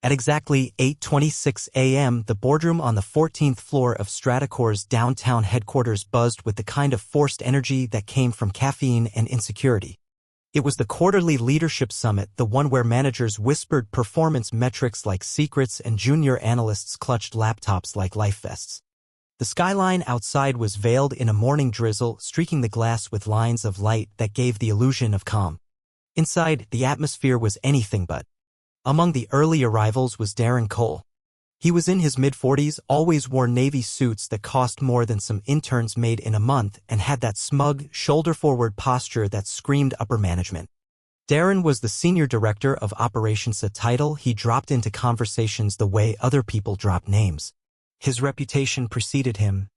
At exactly 8:26 a.m., the boardroom on the 14th floor of Stratacor's downtown headquarters buzzed with the kind of forced energy that came from caffeine and insecurity. It was the quarterly leadership summit, the one where managers whispered performance metrics like secrets and junior analysts clutched laptops like life vests. The skyline outside was veiled in a morning drizzle, streaking the glass with lines of light that gave the illusion of calm. Inside, the atmosphere was anything but. Among the early arrivals was Darren Cole. He was in his mid-40s, always wore navy suits that cost more than some interns made in a month, and had that smug, shoulder-forward posture that screamed upper management. Darren was the senior director of operations, a title he dropped into conversations the way other people drop names. His reputation preceded him.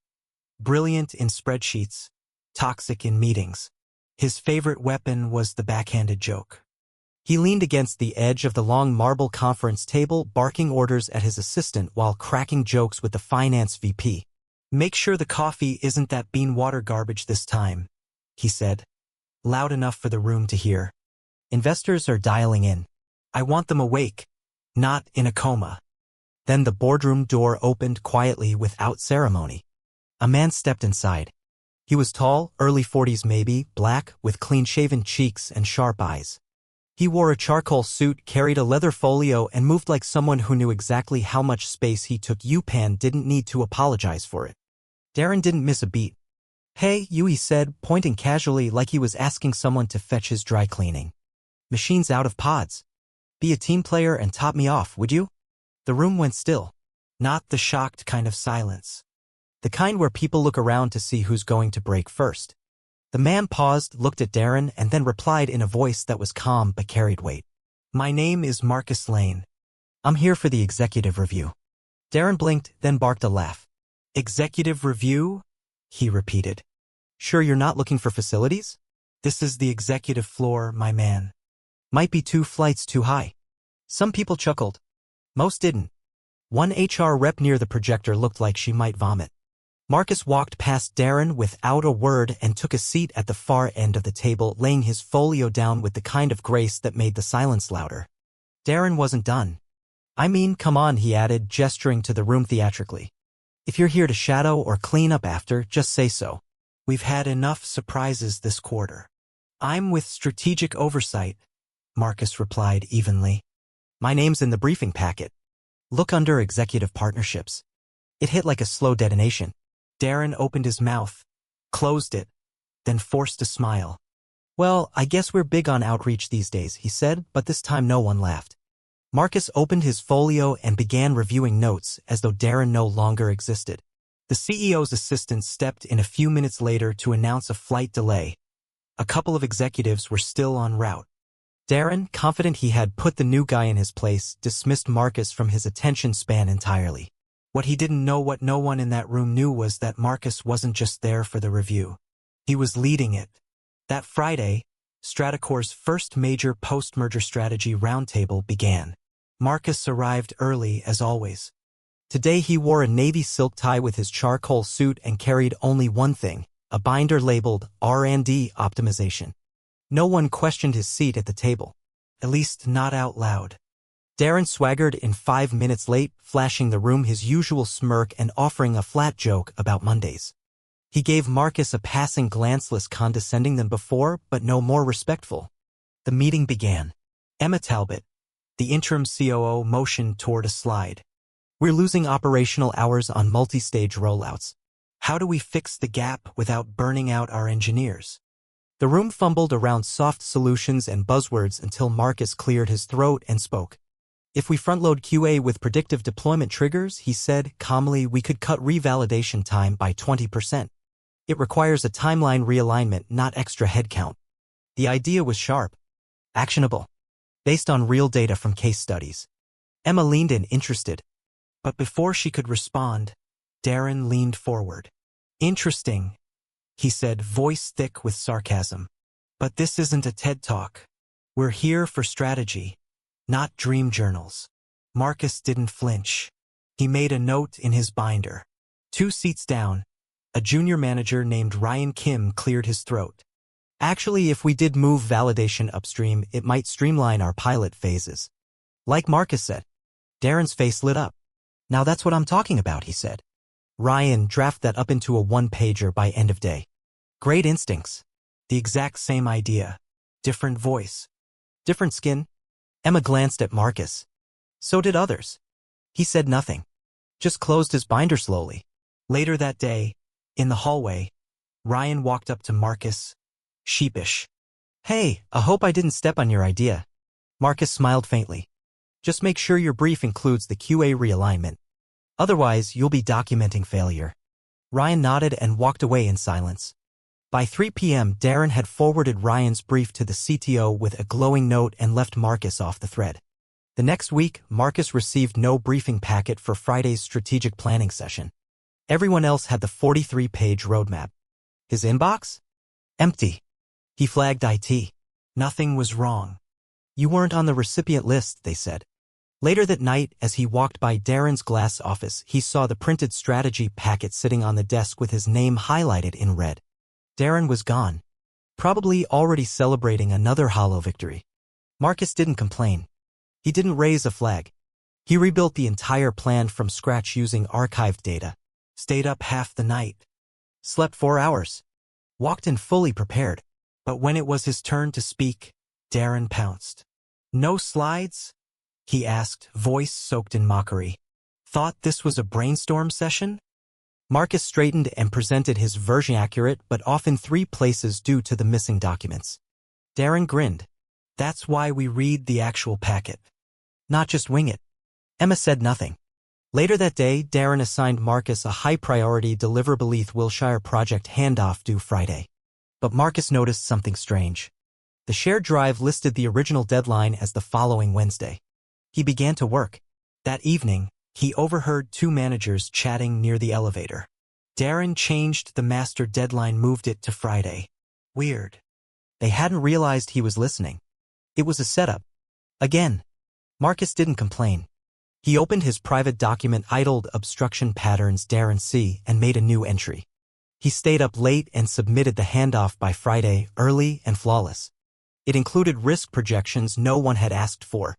Brilliant in spreadsheets, toxic in meetings. His favorite weapon was the backhanded joke. He leaned against the edge of the long marble conference table, barking orders at his assistant while cracking jokes with the finance VP. "Make sure the coffee isn't that bean water garbage this time," he said, loud enough for the room to hear. "Investors are dialing in. I want them awake, not in a coma." Then the boardroom door opened quietly without ceremony. A man stepped inside. He was tall, early 40s maybe, black, with clean-shaven cheeks and sharp eyes. He wore a charcoal suit, carried a leather folio, and moved like someone who knew exactly how much space he took. Upan didn't need to apologize for it. Darren didn't miss a beat. "Hey, you," he said, pointing casually like he was asking someone to fetch his dry cleaning. "Machine's out of pods. Be a team player and top me off, would you?" The room went still. Not the shocked kind of silence. The kind where people look around to see who's going to break first. The man paused, looked at Darren, and then replied in a voice that was calm but carried weight. "My name is Marcus Lane. I'm here for the executive review." Darren blinked, then barked a laugh. "Executive review?" he repeated. "Sure you're not looking for facilities? This is the executive floor, my man. Might be 2 flights too high." Some people chuckled. Most didn't. One HR rep near the projector looked like she might vomit. Marcus walked past Darren without a word and took a seat at the far end of the table, laying his folio down with the kind of grace that made the silence louder. Darren wasn't done. "I mean, come on," he added, gesturing to the room theatrically. "If you're here to shadow or clean up after, just say so. We've had enough surprises this quarter." "I'm with strategic oversight," Marcus replied evenly. "My name's in the briefing packet. Look under executive partnerships." It hit like a slow detonation. Darren opened his mouth, closed it, then forced a smile. "Well, I guess we're big on outreach these days," he said, but this time no one laughed. Marcus opened his folio and began reviewing notes as though Darren no longer existed. The CEO's assistant stepped in a few minutes later to announce a flight delay. A couple of executives were still en route. Darren, confident he had put the new guy in his place, dismissed Marcus from his attention span entirely. What he didn't know, what no one in that room knew, was that Marcus wasn't just there for the review. He was leading it. That Friday, Stratacor's first major post-merger strategy roundtable began. Marcus arrived early, as always. Today he wore a navy silk tie with his charcoal suit and carried only one thing, a binder labeled R&D optimization. No one questioned his seat at the table. At least not out loud. Darren swaggered in 5 minutes late, flashing the room his usual smirk and offering a flat joke about Mondays. He gave Marcus a passing glance, less condescending than before, but no more respectful. The meeting began. Emma Talbot, the interim COO, motioned toward a slide. "We're losing operational hours on multi-stage rollouts. How do we fix the gap without burning out our engineers?" The room fumbled around soft solutions and buzzwords until Marcus cleared his throat and spoke. "If we front-load QA with predictive deployment triggers," he said calmly, "we could cut revalidation time by 20%. It requires a timeline realignment, not extra headcount." The idea was sharp, actionable, based on real data from case studies. Emma leaned in, interested. But before she could respond, Darren leaned forward. "Interesting," he said, voice thick with sarcasm. "But this isn't a TED Talk. We're here for strategy, not dream journals." Marcus didn't flinch. He made a note in his binder. 2 seats down, a junior manager named Ryan Kim cleared his throat. "Actually, if we did move validation upstream, it might streamline our pilot phases." Like Marcus said, Darren's face lit up. Now that's what I'm talking about, he said. Ryan, draft that up into a one-pager by end of day. Great instincts. The exact same idea. Different voice. Different skin. Emma glanced at Marcus. So did others. He said nothing. Just closed his binder slowly. Later that day, in the hallway, Ryan walked up to Marcus, sheepish. Hey, I hope I didn't step on your idea. Marcus smiled faintly. Just make sure your brief includes the QA realignment. Otherwise, you'll be documenting failure. Ryan nodded and walked away in silence. By 3 p.m., Darren had forwarded Ryan's brief to the CTO with a glowing note and left Marcus off the thread. The next week, Marcus received no briefing packet for Friday's strategic planning session. Everyone else had the 43-page roadmap. His inbox? Empty. He flagged IT. Nothing was wrong. You weren't on the recipient list, they said. Later that night, as he walked by Darren's glass office, he saw the printed strategy packet sitting on the desk with his name highlighted in red. Darren was gone. Probably already celebrating another hollow victory. Marcus didn't complain. He didn't raise a flag. He rebuilt the entire plan from scratch using archived data. Stayed up half the night. Slept 4 hours. Walked in fully prepared. But when it was his turn to speak, Darren pounced. No slides? He asked, voice soaked in mockery. Thought this was a brainstorm session? Marcus straightened and presented his version accurate but off in 3 places due to the missing documents. Darren grinned. That's why we read the actual packet. Not just wing it. Emma said nothing. Later that day, Darren assigned Marcus a high-priority deliverable Wilshire project handoff due Friday. But Marcus noticed something strange. The shared drive listed the original deadline as the following Wednesday. He began to work. That evening, he overheard 2 managers chatting near the elevator. Darren changed the master deadline, moved it to Friday. Weird. They hadn't realized he was listening. It was a setup. Again. Marcus didn't complain. He opened his private document titled Obstruction Patterns Darren C. and made a new entry. He stayed up late and submitted the handoff by Friday, early and flawless. It included risk projections no one had asked for.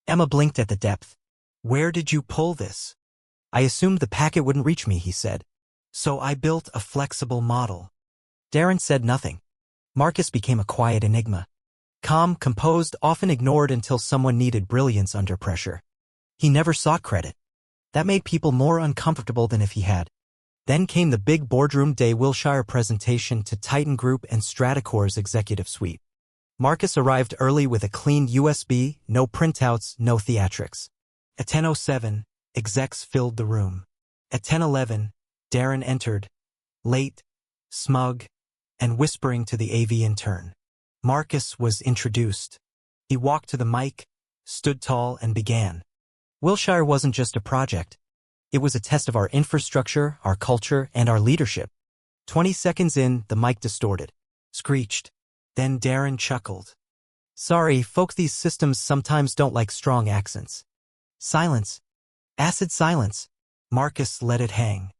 Emma blinked at the depth. Where did you pull this? I assumed the packet wouldn't reach me, he said. So I built a flexible model. Darren said nothing. Marcus became a quiet enigma. Calm, composed, often ignored until someone needed brilliance under pressure. He never sought credit. That made people more uncomfortable than if he had. Then came the big Boardroom Day Wilshire presentation to Titan Group and Stratacor's executive suite. Marcus arrived early with a clean USB, no printouts, no theatrics. At 10:07, execs filled the room. At 10:11, Darren entered, late, smug, and whispering to the AV intern. Marcus was introduced. He walked to the mic, stood tall, and began. Wilshire wasn't just a project. It was a test of our infrastructure, our culture, and our leadership. 20 seconds in, the mic distorted. Screeched. Then Darren chuckled. Sorry, folks, these systems sometimes don't like strong accents. Silence. Acid silence. Marcus let it hang.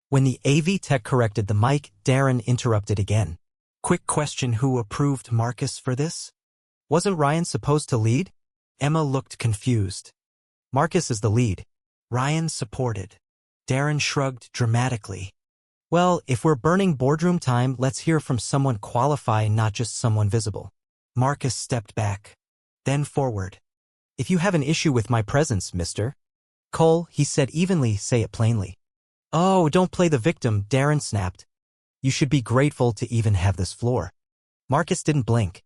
When the AV tech corrected the mic, Darren interrupted again. Quick question, who approved Marcus for this? Wasn't Ryan supposed to lead? Emma looked confused. Marcus is the lead. Ryan supported. Darren shrugged dramatically. Well, if we're burning boardroom time, let's hear from someone qualified, not just someone visible. Marcus stepped back. Then forward. If you have an issue with my presence, Mr. Cole, he said evenly, say it plainly. Oh, don't play the victim, Darren snapped. You should be grateful to even have this floor. Marcus didn't blink.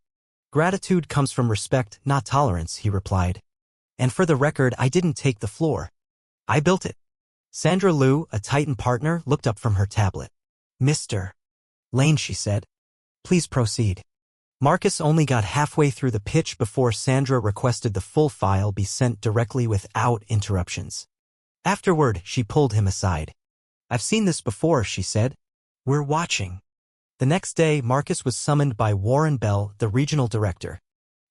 Gratitude comes from respect, not tolerance, he replied. And for the record, I didn't take the floor. I built it. Sandra Liu, a Titan partner, looked up from her tablet. Mr. Lane, she said. Please proceed. Marcus only got halfway through the pitch before Sandra requested the full file be sent directly without interruptions. Afterward, she pulled him aside. I've seen this before, she said. We're watching. The next day, Marcus was summoned by Warren Bell, the regional director.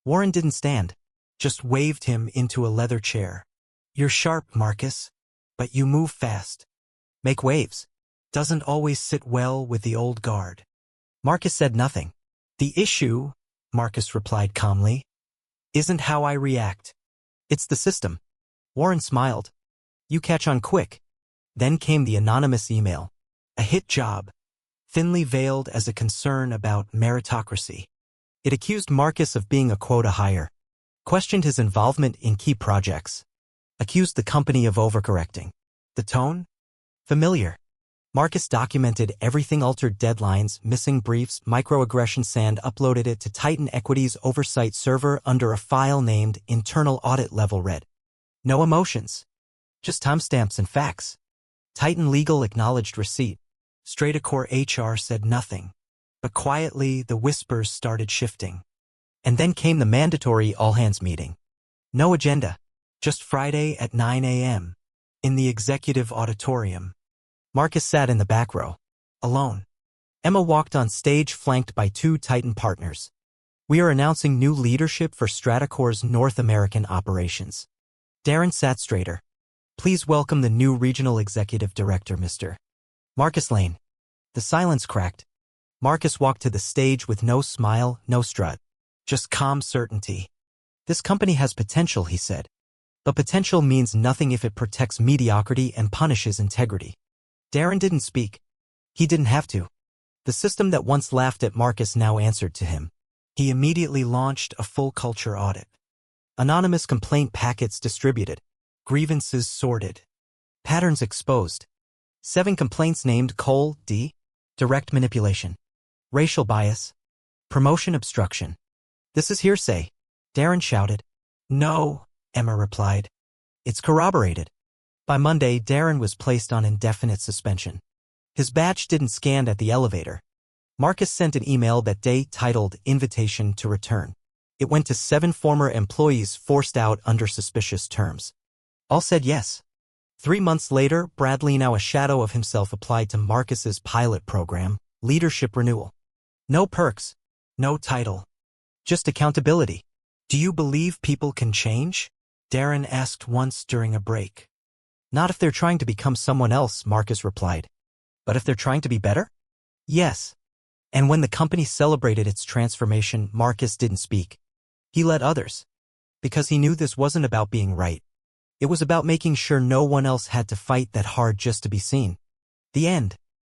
Warren didn't stand, just waved him into a leather chair. You're sharp, Marcus, but you move fast. Make waves. Doesn't always sit well with the old guard. Marcus said nothing. The issue, Marcus replied calmly, isn't how I react. It's the system. Warren smiled. You catch on quick. Then came the anonymous email. A hit job, thinly veiled as a concern about meritocracy. It accused Marcus of being a quota hire, questioned his involvement in key projects, accused the company of overcorrecting. The tone? Familiar. Marcus documented everything: altered deadlines, missing briefs, microaggression sand, uploaded it to Titan Equity's oversight server under a file named Internal Audit Level Red. No emotions. Just timestamps and facts. Titan Legal acknowledged receipt. StrataCore HR said nothing. But quietly, the whispers started shifting. And then came the mandatory all-hands meeting. No agenda. Just Friday at 9 a.m. in the executive auditorium. Marcus sat in the back row, alone. Emma walked on stage flanked by two Titan partners. We are announcing new leadership for StrataCore's North American operations. Darren sat straighter. Please welcome the new regional executive director, Mr. Marcus Lane. The silence cracked. Marcus walked to the stage with no smile, no strut. Just calm certainty. This company has potential, he said. But potential means nothing if it protects mediocrity and punishes integrity. Darren didn't speak. He didn't have to. The system that once laughed at Marcus now answered to him. He immediately launched a full culture audit. Anonymous complaint packets distributed. Grievances sorted. Patterns exposed. 7 complaints named Cole D. Direct manipulation. Racial bias. Promotion obstruction. This is hearsay. Darren shouted. No, Emma replied. It's corroborated. By Monday, Darren was placed on indefinite suspension. His badge didn't scan at the elevator. Marcus sent an email that day titled Invitation to Return. It went to 7 former employees forced out under suspicious terms. All said yes. 3 months later, Bradley, now a shadow of himself, applied to Marcus's pilot program, Leadership Renewal. No perks, no title, just accountability. Do you believe people can change? Darren asked once during a break. Not if they're trying to become someone else, Marcus replied. But if they're trying to be better? Yes. And when the company celebrated its transformation, Marcus didn't speak. He let others. Because he knew this wasn't about being right. It was about making sure no one else had to fight that hard just to be seen. The end.